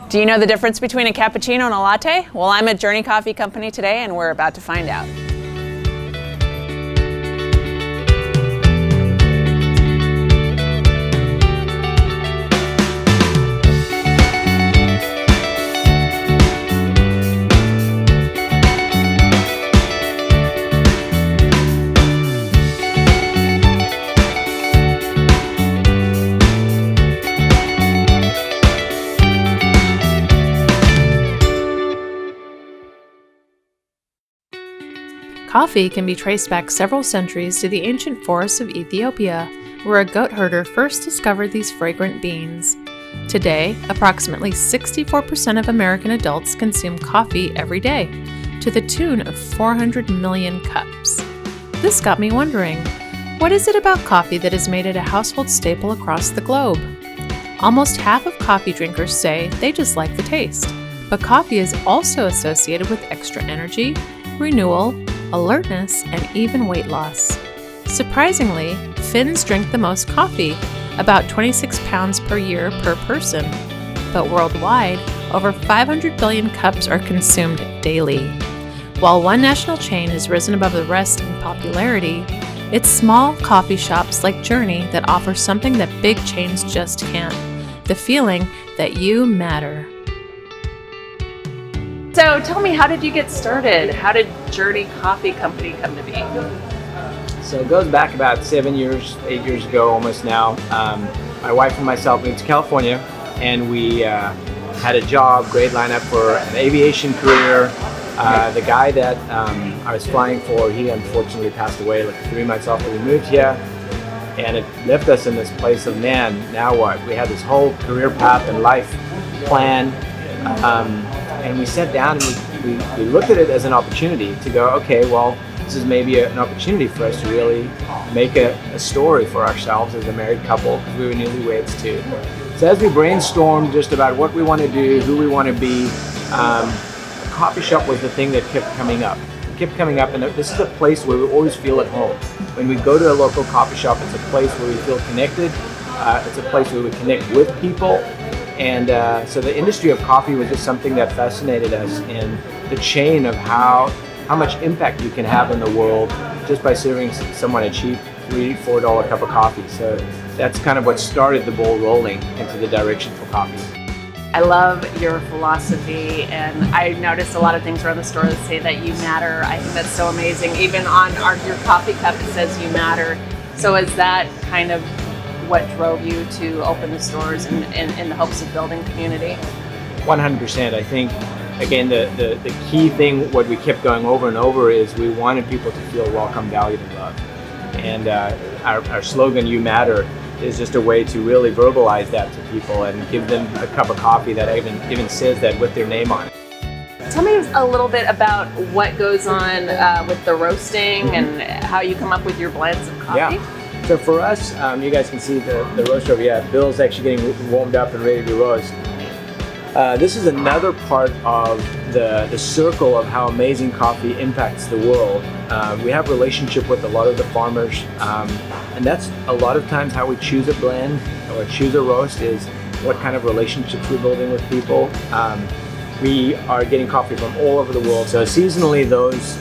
Do you know the difference between a cappuccino and a latte? Well, I'm at Journey Coffee Company today and we're about to find out. Coffee can be traced back several centuries to the ancient forests of Ethiopia, where a goat herder first discovered these fragrant beans. Today, approximately 64% of American adults consume coffee every day, to the tune of 400 million cups. This got me wondering, what is it about coffee that has made it a household staple across the globe? Almost half of coffee drinkers say they just like the taste, but coffee is also associated with extra energy, renewal, alertness, and even weight loss. Surprisingly, Finns drink the most coffee, about 26 pounds per year per person. But worldwide, over 500 billion cups are consumed daily. While one national chain has risen above the rest in popularity, it's small coffee shops like Journey that offer something that big chains just can't: the feeling that you matter. So tell me, how did you get started? How did Journey Coffee Company come to be? So it goes back about 8 years ago almost now. My wife and myself moved to California, and we had a job, great lineup for an aviation career. The guy that I was flying for, he unfortunately passed away like 3 months after we moved here. And it left us in this place of, man, now what? We had this whole career path and life plan. And we sat down and we looked at it as an opportunity to go, okay, well, this is maybe an opportunity for us to really make a story for ourselves as a married couple, because we were newlyweds too. So as we brainstormed just about what we want to do, who we want to be, a coffee shop was the thing that kept coming up. It kept coming up, and this is a place where we always feel at home. When we go to a local coffee shop, it's a place where we feel connected. It's a place where we connect with people. And so the industry of coffee was just something that fascinated us, in the chain of how much impact you can have in the world just by serving someone a cheap $3-4 cup of coffee. So that's kind of what started the ball rolling into the direction for coffee. I love your philosophy, and I noticed a lot of things around the store that say that you matter. I think that's so amazing. Even on your coffee cup, it says you matter. So is that kind of what drove you to open the stores in the hopes of building community? 100%. I think, again, the key thing, what we kept going over and over, is we wanted people to feel welcome, valued, and loved. And our slogan, "You Matter," is just a way to really verbalize that to people and give them a cup of coffee that even says that with their name on it. Tell me a little bit about what goes on with the roasting and how you come up with your blends of coffee. Yeah. So for us, you guys can see the roaster over here. Bill's actually getting warmed up and ready to roast. This is another part of the circle of how amazing coffee impacts the world. We have a relationship with a lot of the farmers, and that's a lot of times how we choose a blend or choose a roast, is what kind of relationships we're building with people. We are getting coffee from all over the world, so seasonally those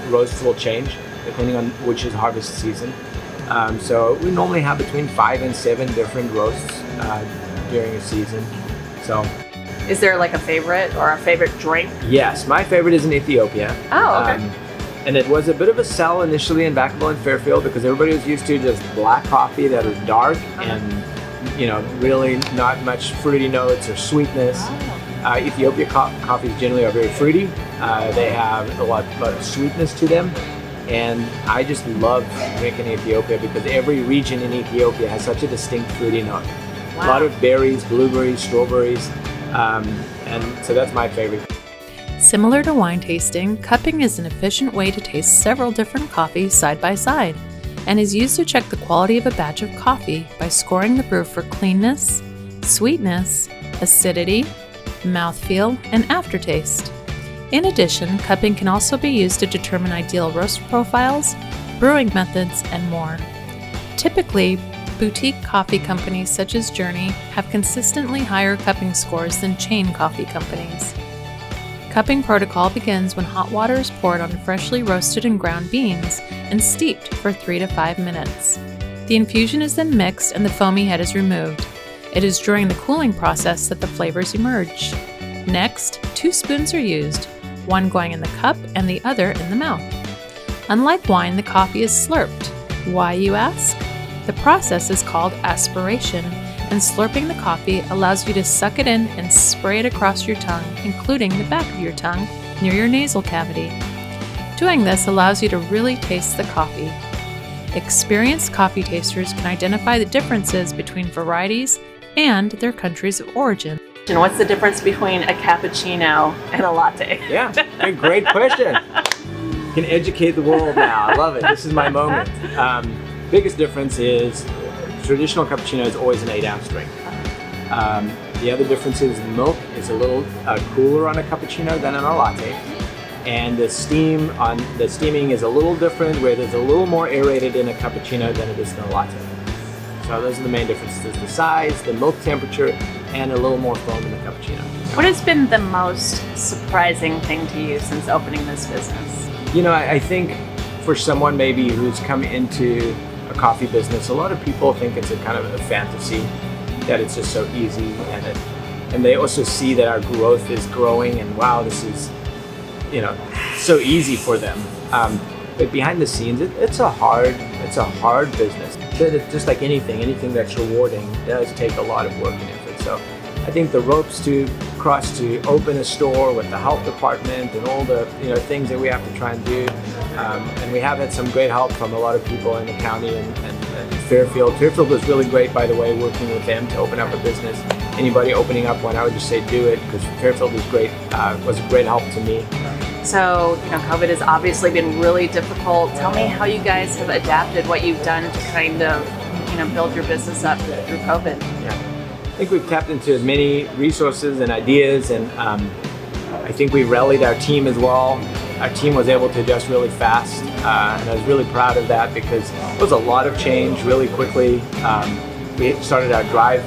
roasts will change depending on which is harvest season. So we normally have between 5 and 7 different roasts during a season. So, is there like a favorite or a favorite drink? Yes, my favorite is in Ethiopia. Oh, okay. And it was a bit of a sell initially in Vacaville and Fairfield, because everybody was used to just black coffee that is dark and, really not much fruity notes or sweetness. Ethiopia coffees generally are very fruity. They have a lot of sweetness to them. And I just love drinking Ethiopia because every region in Ethiopia has such a distinct fruity note. Wow. A lot of berries, blueberries, strawberries, and so that's my favorite. Similar to wine tasting, cupping is an efficient way to taste several different coffees side by side, and is used to check the quality of a batch of coffee by scoring the brew for cleanness, sweetness, acidity, mouthfeel, and aftertaste. In addition, cupping can also be used to determine ideal roast profiles, brewing methods, and more. Typically, Boutique coffee companies such as Journey have consistently higher cupping scores than chain coffee companies. Cupping protocol begins when hot water is poured on freshly roasted and ground beans and steeped for 3 to 5 minutes. The infusion is then mixed and the foamy head is removed. It is during the cooling process that the flavors emerge. Next, 2 spoons are used, one going in the cup and the other in the mouth. Unlike wine, the coffee is slurped. Why, you ask? The process is called aspiration, and slurping the coffee allows you to suck it in and spray it across your tongue, including the back of your tongue, near your nasal cavity. Doing this allows you to really taste the coffee. Experienced coffee tasters can identify the differences between varieties and their countries of origin. And what's the difference between a cappuccino and a latte? Yeah, great question. You can educate the world now. I love it. This is my moment. Biggest difference is traditional cappuccino is always an 8-ounce drink. The other difference is milk is a little cooler on a cappuccino than on a latte, and the steaming is a little different, where there's a little more aerated in a cappuccino than it is in a latte. So those are the main differences: the size, the milk temperature, and a little more foam in the cappuccino. What has been the most surprising thing to you since opening this business? You know, I think for someone maybe who's come into a coffee business, a lot of people think it's a kind of a fantasy, that it's just so easy, and they also see that our growth is growing, and wow, this is, so easy for them. But behind the scenes, it's a hard business. But it's just like anything that's rewarding does take a lot of work and effort. So I think the ropes to cross to open a store with the health department and all the things that we have to try and do, and we have had some great help from a lot of people in the county and Fairfield. Fairfield was really great, by the way, working with them to open up a business. Anybody opening up one, I would just say do it, because Fairfield was great. Was a great help to me. So, COVID has obviously been really difficult. Tell me how you guys have adapted, what you've done to kind of, build your business up through COVID. Yeah, I think we've tapped into as many resources and ideas, and I think we rallied our team as well. Our team was able to adjust really fast, and I was really proud of that, because it was a lot of change really quickly. We started our drive.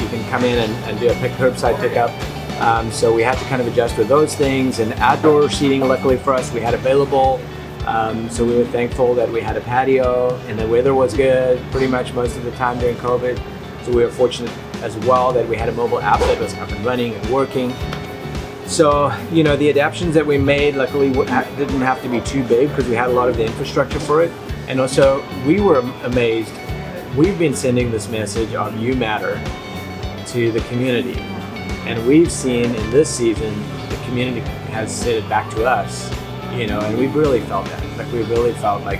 You can come in and do a curbside pickup. So we had to kind of adjust with those things, and outdoor seating, luckily for us, we had available. So we were thankful that we had a patio, and the weather was good pretty much most of the time during COVID. So we were fortunate as well that we had a mobile app that was up and running and working. So, the adaptations that we made, luckily, didn't have to be too big, because we had a lot of the infrastructure for it. And also, we were amazed. We've been sending this message of You Matter to the community. And we've seen in this season, the community has said it back to us, and we've really felt that. Like, we really felt like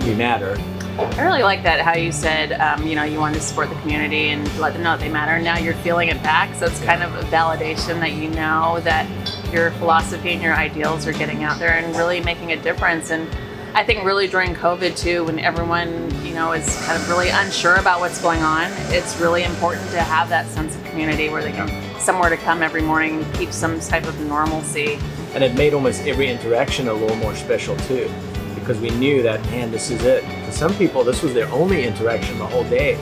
we matter. I really like that, how you said, you wanted to support the community and let them know that they matter. Now you're feeling it back, so it's kind of a validation that you know that your philosophy and your ideals are getting out there and really making a difference. And I think really during COVID too, when everyone, is kind of really unsure about what's going on, it's really important to have that sense of community where they can somewhere to come every morning and keep some type of normalcy. And it made almost every interaction a little more special too, because we knew that, man, this is it. For some people, this was their only interaction the whole day.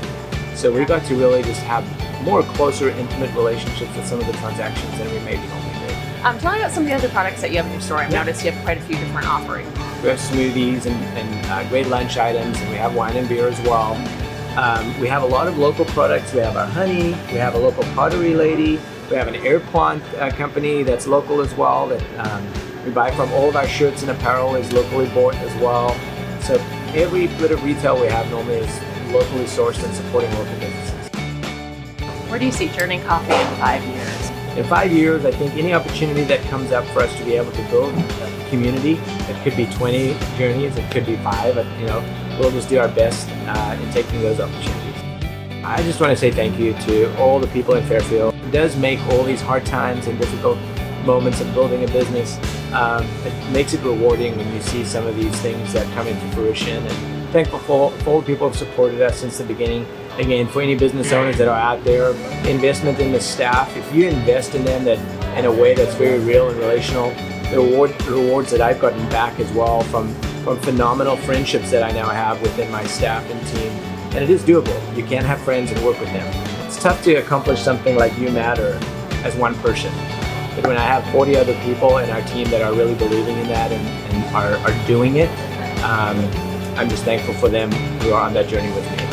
So we got to really just have more closer, intimate relationships with some of the transactions than we maybe normally did. Tell me about some of the other products that you have in your store. I've noticed you have quite a few different offerings. We have smoothies and great lunch items, and we have wine and beer as well. We have a lot of local products. We have our honey, we have a local pottery lady, we have an air plant company that's local as well, that we buy from. All of our shirts and apparel is locally bought as well. So every bit of retail we have normally is locally sourced and supporting local businesses. Where do you see Journey Coffee in 5 years? In 5 years, I think any opportunity that comes up for us to be able to build a community, it could be 20 journeys, it could be 5, we'll just do our best in taking those opportunities. I just want to say thank you to all the people in Fairfield. It does make all these hard times and difficult moments of building a business, it makes it rewarding when you see some of these things that come into fruition. And thankful for all the people who have supported us since the beginning. Again, for any business owners that are out there, investment in the staff, if you invest in them in a way that's very real and relational, the rewards that I've gotten back as well from phenomenal friendships that I now have within my staff and team And it is doable. You can have friends and work with them. It's tough to accomplish something like You Matter as one person. But when I have 40 other people in our team that are really believing in that and are doing it, I'm just thankful for them who are on that journey with me.